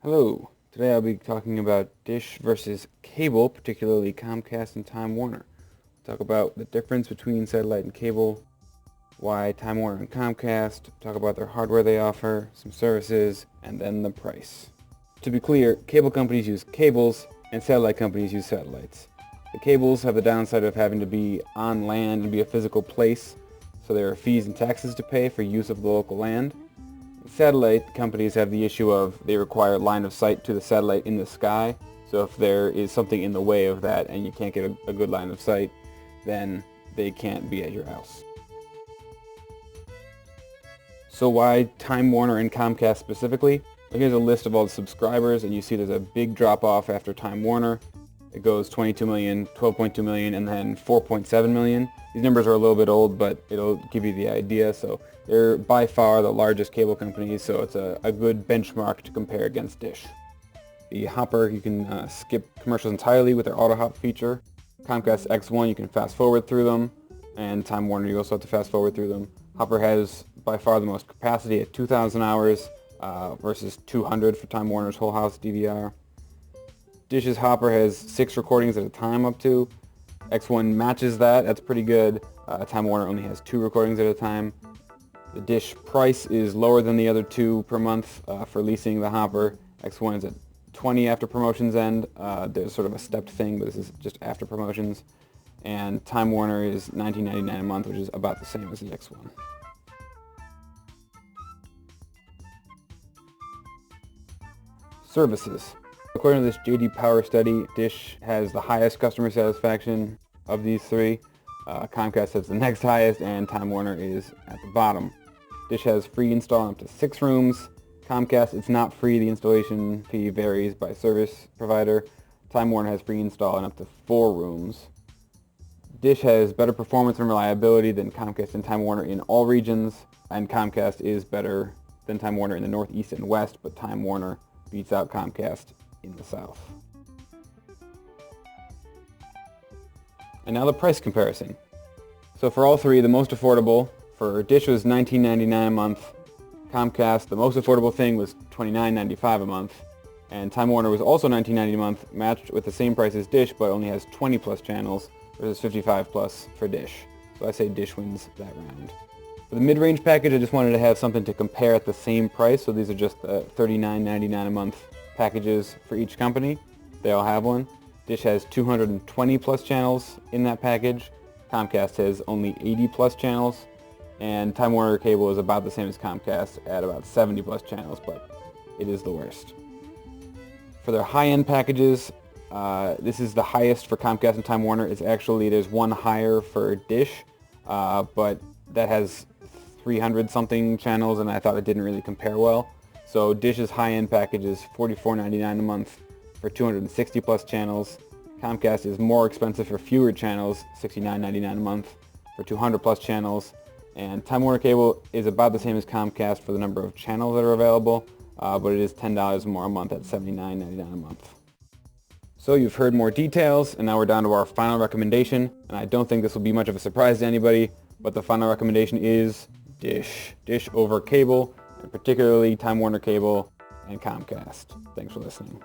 Hello, today I'll be talking about dish versus cable, particularly Comcast and Time Warner. Talk about the difference between satellite and cable, why Time Warner and Comcast, talk about their hardware they offer, some services, and then the price. To be clear, cable companies use cables and satellite companies use satellites. The cables have the downside of having to be on land and be a physical place, so there are fees and taxes to pay for use of the local land. Satellite companies have the issue of they require line of sight to the satellite in the sky, so if there is something in the way of that and you can't get a good line of sight, then they can't be at your house. So why Time Warner and Comcast specifically? Well, here's a list of all the subscribers, and you see there's a big drop off after Time Warner. It goes 22 million, 12.2 million, and then 4.7 million. These numbers are a little bit old, but it'll give you the idea. So they're by far the largest cable companies, so it's a good benchmark to compare against Dish. The Hopper, you can skip commercials entirely with their Autohop feature. Comcast X1, you can fast forward through them. And Time Warner, you also have to fast forward through them. Hopper has by far the most capacity at 2,000 hours versus 200 for Time Warner's Whole House DVR. Dish's Hopper has 6 recordings at a time up to. X1 matches that. That's pretty good. Time Warner only has 2 recordings at a time. The Dish price is lower than the other two per month for leasing the Hopper. X1 is at $20 after promotions end. There's sort of a stepped thing, but this is just after promotions. And Time Warner is $19.99 a month, which is about the same as the X1. Services. According to this J.D. Power study, Dish has the highest customer satisfaction of these three. Comcast has the next highest, and Time Warner is at the bottom. Dish has free install in up to 6 rooms. Comcast, it's not free. The installation fee varies by service provider. Time Warner has free install in up to 4 rooms. Dish has better performance and reliability than Comcast and Time Warner in all regions, and Comcast is better than Time Warner in the Northeast and West, but Time Warner beats out Comcast in the South. And now the price comparison. So for all three, the most affordable for Dish was $19.99 a month. Comcast, the most affordable thing, was $29.95 a month. And Time Warner was also $19.90 a month, matched with the same price as Dish, but only has 20 plus channels versus 55 plus for Dish. So I say Dish wins that round. For the mid-range package, I just wanted to have something to compare at the same price. So these are just $39.99 a month packages for each company. They all have one. Dish has 220 plus channels in that package. Comcast has only 80 plus channels. And Time Warner Cable is about the same as Comcast at about 70 plus channels, but it is the worst. For their high-end packages, this is the highest for Comcast and Time Warner. There's one higher for Dish, but that has 300 something channels, and I thought it didn't really compare well. So Dish's high-end package is $44.99 a month for 260 plus channels. Comcast is more expensive for fewer channels, $69.99 a month for 200 plus channels. And Time Warner Cable is about the same as Comcast for the number of channels that are available, but it is $10 more a month at $79.99 a month. So you've heard more details, and now we're down to our final recommendation. And I don't think this will be much of a surprise to anybody, but the final recommendation is Dish. Dish over cable, and particularly Time Warner Cable and Comcast. Thanks for listening.